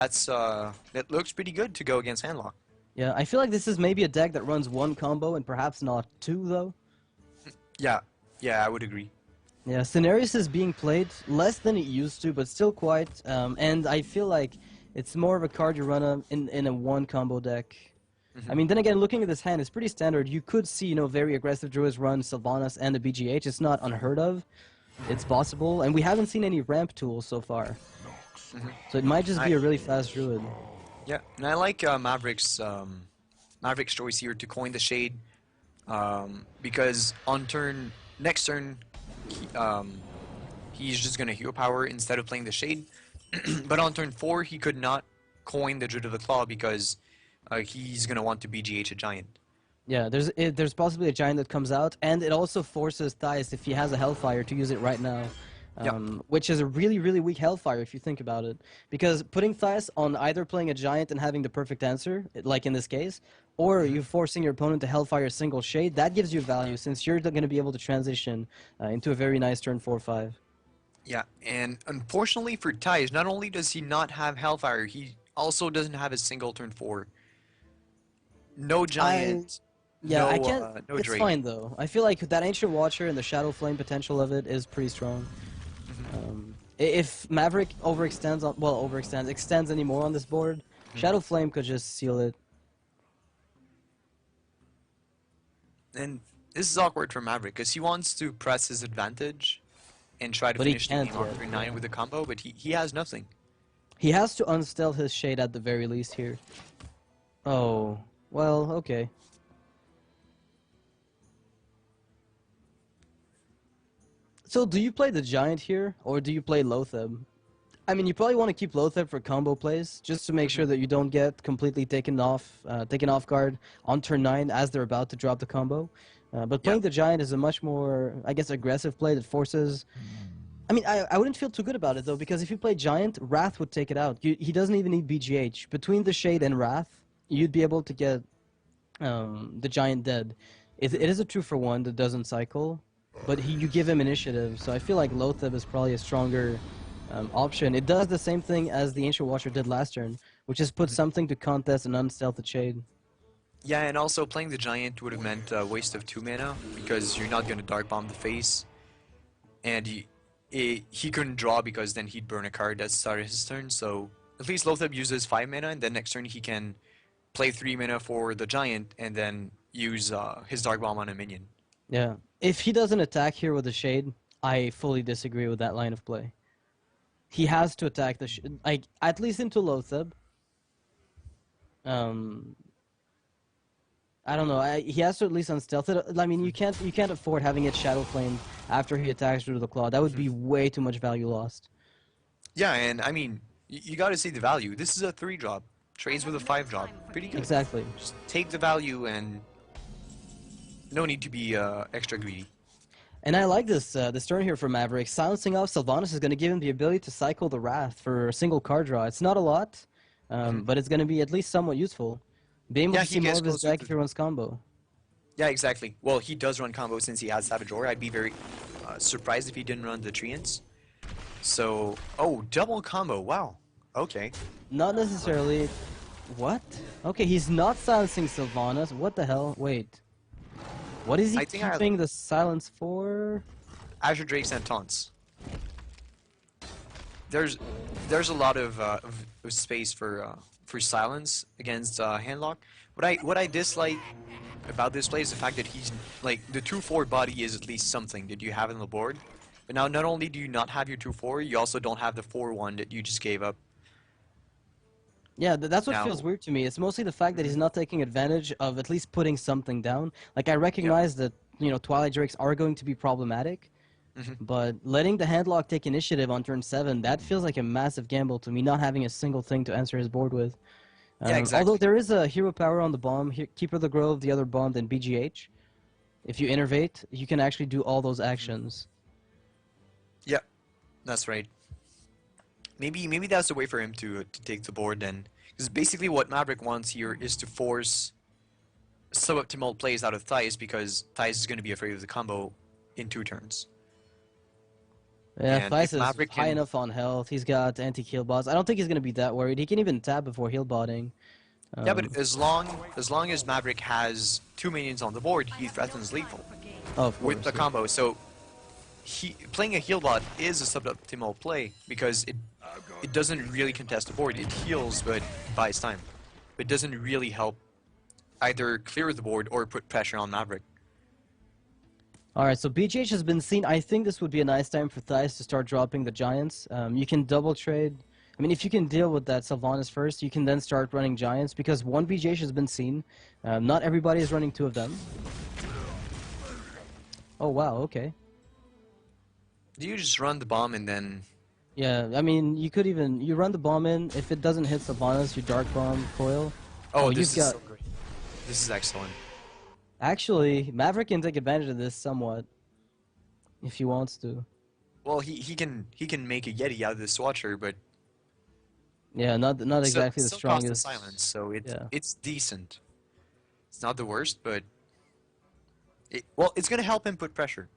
that looks pretty good to go against Handlock. Yeah, I feel like this is maybe a deck that runs one combo and perhaps not two, though. Yeah, yeah, I would agree. Yeah, Scenarios is being played less than it used to, but still quite. And I feel like it's more of a card you run in a one combo deck. I mean, then again, looking at this hand, it's pretty standard. You could see, very aggressive Druids run Sylvanas and the BGH. It's not unheard of. It's possible, and we haven't seen any ramp tools so far. So it might just be a really fast Druid. Yeah, and I like Maverick's choice here to coin the Shade, because on next turn, he's just gonna hero power instead of playing the Shade. But on turn 4, he could not coin the Druid of the Claw because he's gonna want to BGH a Giant. Yeah, there's possibly a Giant that comes out, and it also forces Thijs, if he has a Hellfire, to use it right now. Which is a really, really weak Hellfire if you think about it. Because putting Thijs on either playing a Giant and having the perfect answer, like in this case, or you forcing your opponent to Hellfire a single Shade, that gives you value since you're going to be able to transition into a very nice turn 4-5. Yeah, and unfortunately for Thijs, not only does he not have Hellfire, he also doesn't have a single turn 4. No Giant. Yeah, no, I can't. No it's Drake. fine though. I feel like that Ancient Watcher and the Shadow Flame potential of it is pretty strong. If Maverick extends any more on this board, Shadow Flame could just seal it. And this is awkward for Maverick because he wants to press his advantage and try to finish the game on turn 9 with a combo, but he has nothing. He has to unstealth his Shade at the very least here. Oh, well, okay. So do you play the Giant here, or do you play Lotheb? I mean, you probably want to keep Lotheb for combo plays, just to make sure that you don't get completely taken off guard on turn 9 as they're about to drop the combo. But playing the Giant is a much more, I guess, aggressive play that forces... I mean, I wouldn't feel too good about it, though, because if you play Giant, Wrath would take it out. He doesn't even need BGH. Between the Shade and Wrath, you'd be able to get the Giant dead. It is a 2-for-1 that doesn't cycle. But you give him initiative, so I feel like Lotheb is probably a stronger option. It does the same thing as the Ancient Watcher did last turn, which is put something to contest and unstealth the Shade. Yeah, and also playing the Giant would have meant a waste of 2 mana, because you're not going to Dark Bomb the face. And he couldn't draw because then he'd burn a card at the start of his turn, so at least Lotheb uses 5 mana, and then next turn he can play 3 mana for the Giant, and then use his Dark Bomb on a minion. Yeah. If he doesn't attack here with the Shade, I fully disagree with that line of play. He has to attack the like at least into Lotheb. I don't know. He has to at least unstealth it. I mean, you can't afford having it Shadow Flame after he attacks Root of the Claw. That would be way too much value lost. Yeah, and I mean, you got to see the value. This is a 3-drop. Trades with a 5-drop. Pretty good. Exactly. Just take the value and no need to be extra greedy. And I like this turn here for Maverick. Silencing off Sylvanas is going to give him the ability to cycle the Wrath for a single card draw. It's not a lot, but it's going to be at least somewhat useful. Being able to see more of his deck if he runs combo. Yeah, exactly. Well, he does run combo since he has Savage Aura. I'd be very surprised if he didn't run the Treants. So, oh, double combo. Wow. Okay. Not necessarily. What? Okay, he's not silencing Sylvanas. What the hell? Wait. What is he keeping the silence for? Azure Drakes and Taunts. There's a lot of space for silence against Handlock. What I dislike about this play is the fact that he's like the 2/4 body is at least something that you have on the board. But now not only do you not have your 2/4, you also don't have the 4/1 that you just gave up. Yeah, that's what feels weird to me. It's mostly the fact that he's not taking advantage of at least putting something down. Like, I recognize that, Twilight Drakes are going to be problematic, but letting the Handlock take initiative on turn 7, that feels like a massive gamble to me, not having a single thing to answer his board with. Yeah, exactly. Although there is a hero power on the bomb, Keeper of the Grove, the other bomb, and BGH. If you innervate, you can actually do all those actions. Yeah, that's right. Maybe that's the way for him to take the board then. Because basically what Maverick wants here is to force suboptimal plays out of Thijs, because Thijs is going to be afraid of the combo in 2 turns. Yeah, And if Thijs is Maverick high can, enough on health. He's got anti-kill bots. I don't think he's gonna be that worried. He can even tap before heal botting. yeah, but Um, as long as Maverick has two minions on the board, he threatens lethal oh, of with course, the yeah. combo. So playing a heal bot is a suboptimal play because it doesn't really contest the board. It heals, but buys time. It doesn't really help either clear the board or put pressure on Maverick. All right, so BGH has been seen. I think this would be a nice time for Thijs to start dropping the Giants. You can double trade. I mean, if you can deal with that Sylvanas first, you can then start running Giants because one BGH has been seen. Not everybody is running two of them. Oh, wow, okay. Do you just run the bomb and then? Yeah, I mean, you could even... You run the bomb in. If it doesn't hit Sylvanas, you Dark Bomb Coil. Oh, You've this is got... so great. This is excellent. Actually, Maverick can take advantage of this somewhat, if he wants to. Well, he can make a Yeti out of this Watcher, but Yeah, not exactly the still cost the strongest. silence, so Yeah. it's decent. It's not the worst, but well, it's gonna help him put pressure.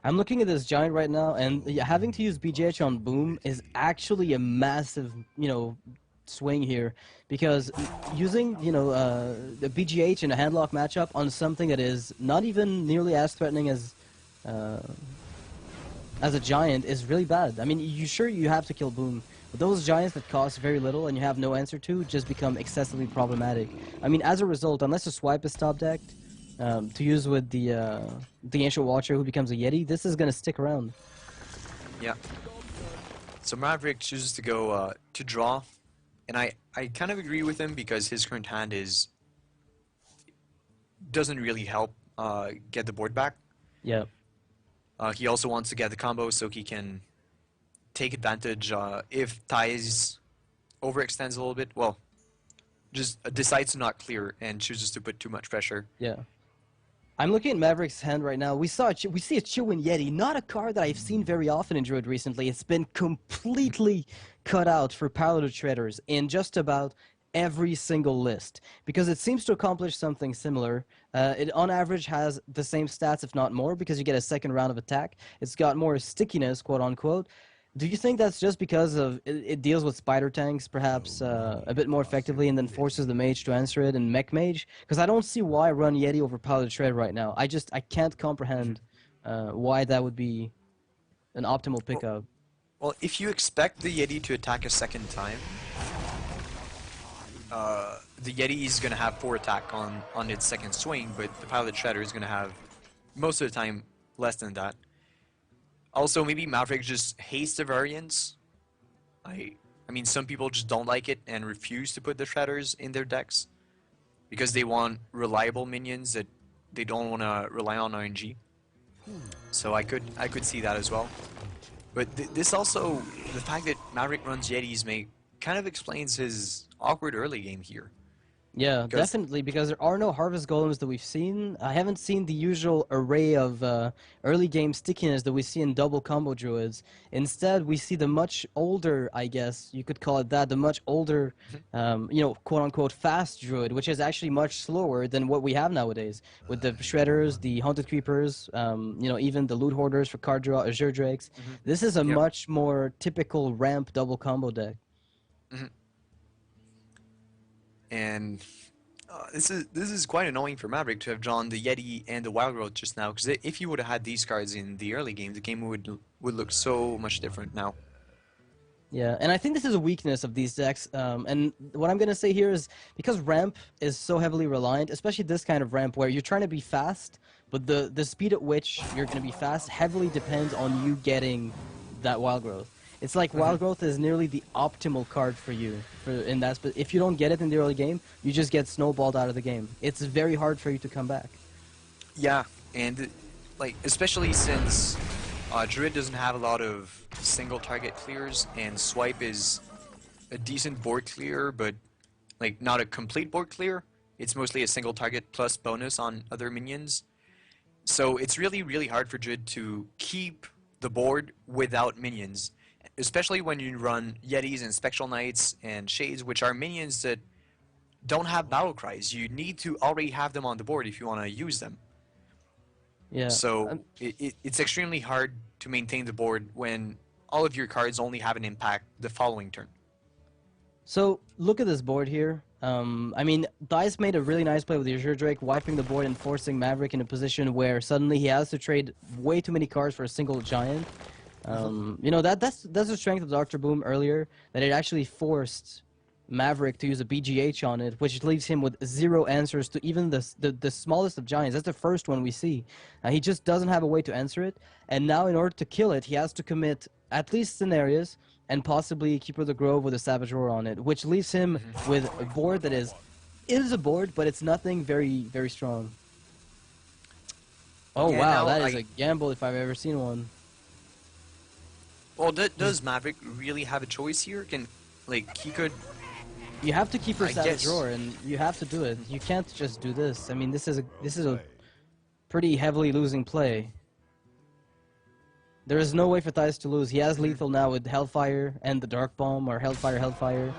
I'm looking at this giant right now, and yeah, having to use BGH on Boom is actually a massive, swing here, because using, the BGH in a handlock matchup on something that is not even nearly as threatening uh, as a giant is really bad. I mean, you have to kill Boom, but those giants that cost very little and you have no answer to just become excessively problematic. I mean, as a result, unless a swipe is top decked, to use with the Ancient Watcher who becomes a Yeti, this is gonna stick around. Yeah. So Maverick chooses to go to draw, and I kind of agree with him because his current hand doesn't really help get the board back. Yeah. He also wants to get the combo so he can take advantage if Thijs overextends a little bit. Well, just decides to not clear and chooses to put too much pressure. Yeah. I'm looking at Maverick's hand right now. We see a Chillwind Yeti, not a card that I've seen very often in Druid recently. It's been completely cut out for Paladin Shredders in just about every single list because it seems to accomplish something similar. It on average has the same stats, if not more, because you get a second round of attack. It's got more stickiness, quote unquote. Do you think that's just because of it deals with spider tanks perhaps a bit more effectively and then forces the mage to answer it and mech mage? Because I don't see why run Yeti over Paladin Shred right now. I can't comprehend why that would be an optimal pickup. Well, if you expect the Yeti to attack a second time, the Yeti is going to have 4 attack on its second swing, but the Pilot Shredder is going to have, most of the time, less than that. Also, maybe Maverick just hates the variants. I mean, some people just don't like it and refuse to put the Shredders in their decks because they want reliable minions that they don't want to rely on RNG. So I could see that as well. But this also, the fact that Maverick runs Yetis kind of explains his awkward early game here. Yeah, definitely, because there are no Harvest Golems that we've seen. I haven't seen the usual array of early game stickiness that we see in double combo druids. Instead, we see the much older, I guess you could call it that, the much older, quote unquote fast druid, which is actually much slower than what we have nowadays with the Shredders, the Haunted Creepers, even the Loot Hoarders for card draw, Azure Drakes. This is a Yep. much more typical ramp double combo deck. And this is quite annoying for Maverick to have drawn the Yeti and the Wild Growth just now, because if he would have had these cards in the early game, the game would look so much different now. Yeah, and I think this is a weakness of these decks. And what I'm going to say here is because ramp is so heavily reliant, especially this kind of ramp where you're trying to be fast, but the speed at which you're going to be fast heavily depends on you getting that Wild Growth. It's like Wild Growth is nearly the optimal card for you in that. But if you don't get it in the early game, you just get snowballed out of the game. It's very hard for you to come back. Yeah, and especially since Druid doesn't have a lot of single target clears, and Swipe is a decent board clear, but not a complete board clear. It's mostly a single target plus bonus on other minions. So it's really, really hard for Druid to keep the board without minions, especially when you run Yetis and Spectral Knights and Shades, which are minions that don't have battle cries. You need to already have them on the board if you want to use them. Yeah. So it's extremely hard to maintain the board when all of your cards only have an impact the following turn. So look at this board here. I mean, Dice made a really nice play with the Azure Drake, wiping the board and forcing Maverick in a position where suddenly he has to trade way too many cards for a single giant. You know, that's the strength of Dr. Boom earlier, that it actually forced Maverick to use a BGH on it, which leaves him with 0 answers to even the smallest of giants. That's the first one we see. He just doesn't have a way to answer it, and now in order to kill it, he has to commit at least scenarios and possibly Keeper of the Grove with a Savage Roar on it, which leaves him with a board that is a board, but it's nothing very, very strong. Oh Yeah, wow, now that is a gamble if I've ever seen one. Well, does Maverick really have a choice here? He could... You have to keep your I Savage guess. Roar, and you have to do it. You can't just do this. I mean, this is a pretty heavily losing play. There is no way for Thijs to lose. He has lethal now with Hellfire and the Dark Bomb, or Hellfire.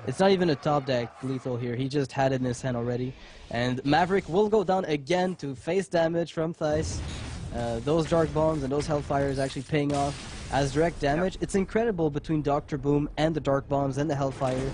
It's not even a top deck lethal here. He just had it in his hand already. And Maverick will go down again to face damage from Thijs. Those Dark Bombs and those Hellfires actually paying off as direct damage. It's incredible between Dr. Boom and the Dark Bombs and the Hellfire.